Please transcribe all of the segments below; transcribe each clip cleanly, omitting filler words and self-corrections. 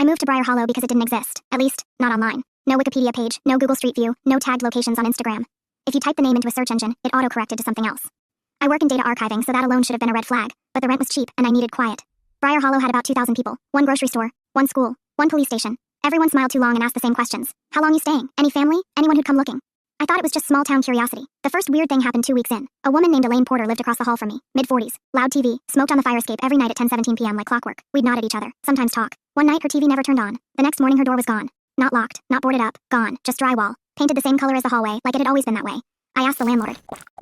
moved to Briar Hollow because it didn't exist. At least, not online. No Wikipedia page, no Google Street View, no tagged locations on Instagram. If you type the name into a search engine, it auto-corrected to something else. I work in data archiving, so that alone should have been a red flag, but the rent was cheap and I needed quiet. Briar Hollow had about 2,000 people, one grocery store, one school, one police station. Everyone smiled too long and asked the same questions. How long you staying? Any family? Anyone who'd come looking? I thought it was just small-town curiosity. The first weird thing happened 2 weeks in. A woman named Elaine Porter lived across the hall from me, mid-40s, loud TV, smoked on the fire escape every night at 10:17 p.m. like clockwork. We'd nod at each other, sometimes talk. One night her TV never turned on. The next morning her door was gone. Not locked, not boarded up, gone, just drywall. Painted the same color as the hallway, like it had always been that way. I asked the landlord.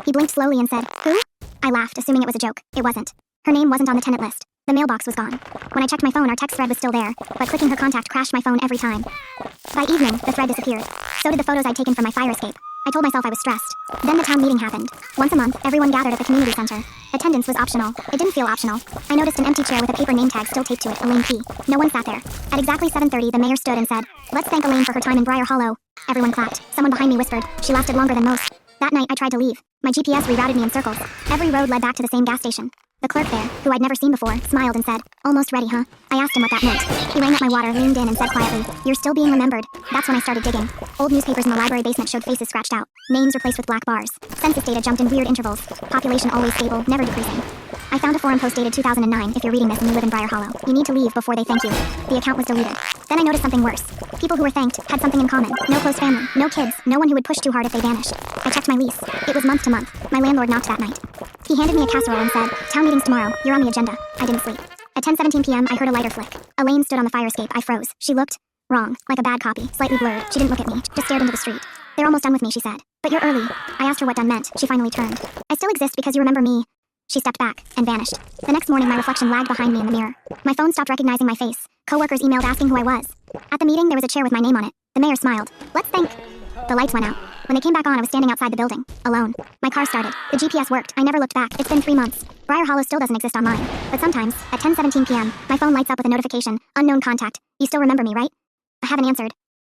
He blinked slowly and said, "Who?" I laughed, assuming it was a joke. It wasn't. Her name wasn't on the tenant list. The mailbox was gone. When I checked my phone, our text thread was still there, but clicking her contact crashed my phone every time. By evening, the thread disappeared. So did the photos I'd taken from my fire escape. I told myself I was stressed. Then the town meeting happened. Once a month, everyone gathered at the community center. Attendance was optional. It didn't feel optional. I noticed an empty chair with a paper name tag still taped to it, Elaine P. No one sat there. At exactly 7:30, the mayor stood and said, "Let's thank Elaine for her time in Briar Hollow." Everyone clapped. Someone behind me whispered, "She lasted longer than most." That night, I tried to leave. My GPS rerouted me in circles. Every road led back to the same gas station. The clerk there, who I'd never seen before, smiled and said, "Almost ready, huh?" I asked him what that meant. He rang up my water, leaned in, and said quietly, "You're still being remembered." That's when I started digging. Old newspapers in the library basement showed faces scratched out, names replaced with black bars. Census data jumped in weird intervals. Population always stable, never decreasing. I found a forum post dated 2009. If you're reading this and you live in Briar Hollow, you need to leave before they thank you. The account was deleted. Then I noticed something worse. People who were thanked had something in common. No close family, no kids, no one who would push too hard if they vanished. I checked my lease. It was month to month. My landlord knocked that night. He handed me a casserole and said, "Town meeting's tomorrow. You're on the agenda." I didn't sleep. At 10:17 p.m., I heard a lighter flick. Elaine stood on the fire escape. I froze. She looked wrong, like a bad copy, slightly blurred. She didn't look at me, just stared into the street. "They're almost done with me," she said. "But you're early." I asked her what done meant. She finally turned. "I still exist because you remember me." She stepped back and vanished. The next morning, my reflection lagged behind me in the mirror. My phone stopped recognizing my face. Coworkers emailed asking who I was. At the meeting, there was a chair with my name on it. The mayor smiled. "Let's thank." The lights went out. When they came back on, I was standing outside the building, alone. My car started. The GPS worked. I never looked back. It's been 3 months. Briar Hollow still doesn't exist online. But sometimes, at 10:17 p.m., my phone lights up with a notification. "Unknown contact. You still remember me, right?" I haven't answered.